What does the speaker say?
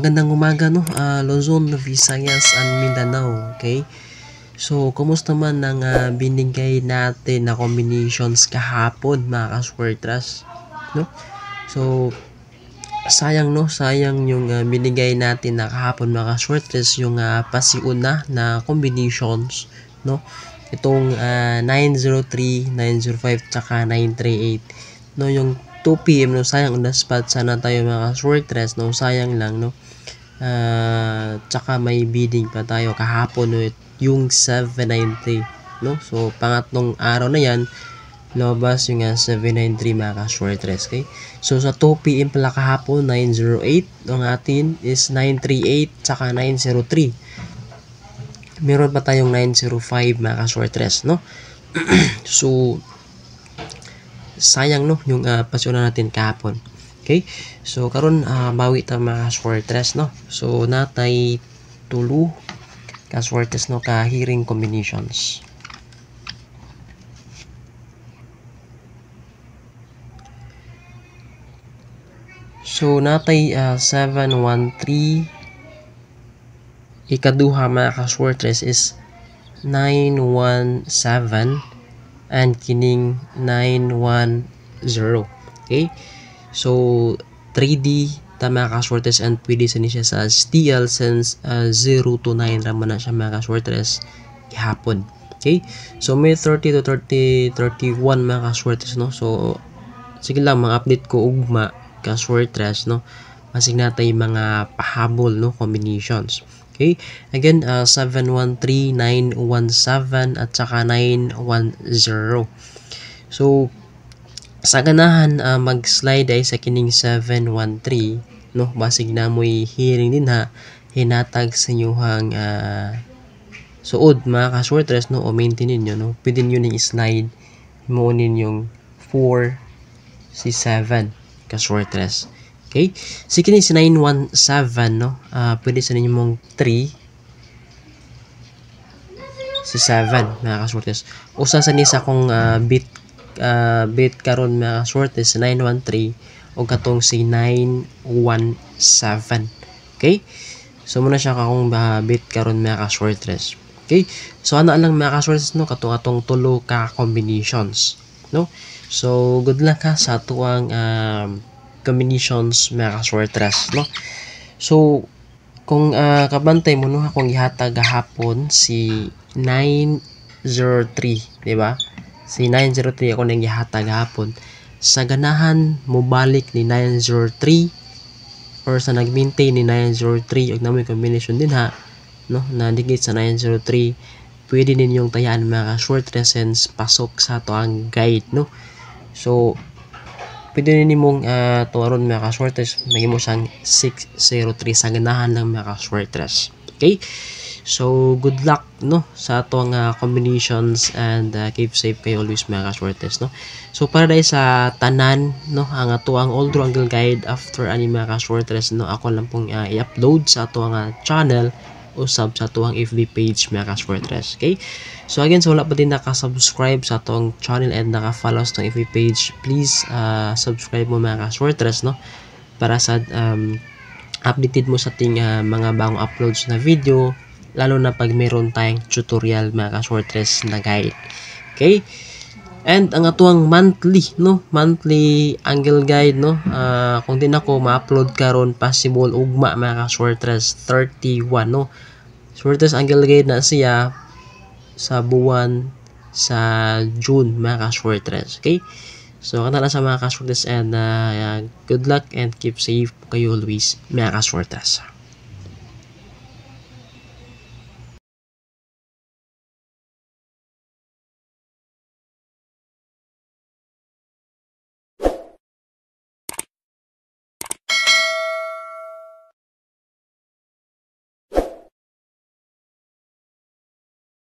magandang umaga no, Luzon, Visayas, and Mindanao. Okay? So, kumusta man ang binigay natin na combinations kahapon mga ka-Swertres, no? So, sayang no, sayang yung binigay natin na kahapon mga ka-Swertres, yung pasiuna na combinations, no? Itong 903, 905, tsaka 938, no? Yung 2 PM no, sayang on the spot. Sana tayo mga Swertres, no, sayang lang no. Tsaka may bidding pa tayo kahapon no, yung 793 no. So pangatlong araw na yan lumabas yung 793 mga Swertres. Okay, so sa 2 PM pala kahapon 908, ang atin is 938 tsaka 903. Meron pa tayong 905 mga Swertres no. So sayang no yung pasuna natin kahapon. Okay, so karon bawi ta mga Swertres no. So natay tulo ka Swertres no ka hearing combinations. So natay 713, ikaduha mga Swertres is 917, and kining 910. Okay, so 3D ta mga Swertres, and pwede sa niya sa STL since 0 to 9 raman na siya mga Swertres gihapon. Okay, so may 30 to 31 mga Swertres no. So sige lang mga update ko ugma ka Swertres no, masig natay mga pahabol no combinations. Okay, again 713, 917 at saka 910. So sa ganahan mag-slide ay sa kining 713 no, basig na mo'y hearing din ha, hinatag sa inyong suod mga Swertres no, o maintain ninyo no, pwede nyo ning slide mo ninyong 4 si 7 ka Swertres. Okay, si kini si 917 no, pwede sa ninyo mong 3 si 7 mga Swertres. Usa sa ni sa akong bit karon mga Swertres 913 o katong si 917. Okay, so muna siya kakong bit karon mga Swertres. Okay, so ana lang mga Swertres no, katong atong tulo ka combinations no. So good luck ha sa tuwang combinations mga Swertres no. So kung kabantay mo no, akong ihatag gahapon si 903, di ba? Si 903 ako nang ihatag gahapon. Sa ganahan mo balik ni 903 or sa nag-maintain ni 903 og namoy combination din ha no, na digit sa 903, pwede ninyong tayaan mga Swertres since pasok sa to ang guide no. So pwede nimong tuwaron mga Swertres, mahimo siyang 603 sa ganahan ng mga Swertres. Okay, so good luck no sa atong combinations, and keep safe kayo always mga Swertres no. So para dahil sa tanan no, ang atuang Old Angle Guide after ani mga Swertres no, ako lang pong i-upload sa atuang channel usab sa tuwang FB page mga Swertres. Okay, so again, so wala pa din nakasubscribe sa atong channel and naka-follow sa FB page, please subscribe mo mga Swertres no, para sa updated mo sa ating mga bagong uploads na video, lalo na pag meron tayong tutorial mga Swertres na guide. Okay, and ang atuang monthly angle guide no, kung din ako ma-upload karon possible ugma mga Swertres 31 no. Swertres angle guide na siya sa buwan sa June mga Swertres. Okay, so kana lang sa mga Swertres, and good luck and keep safe kayo always mga Swertres.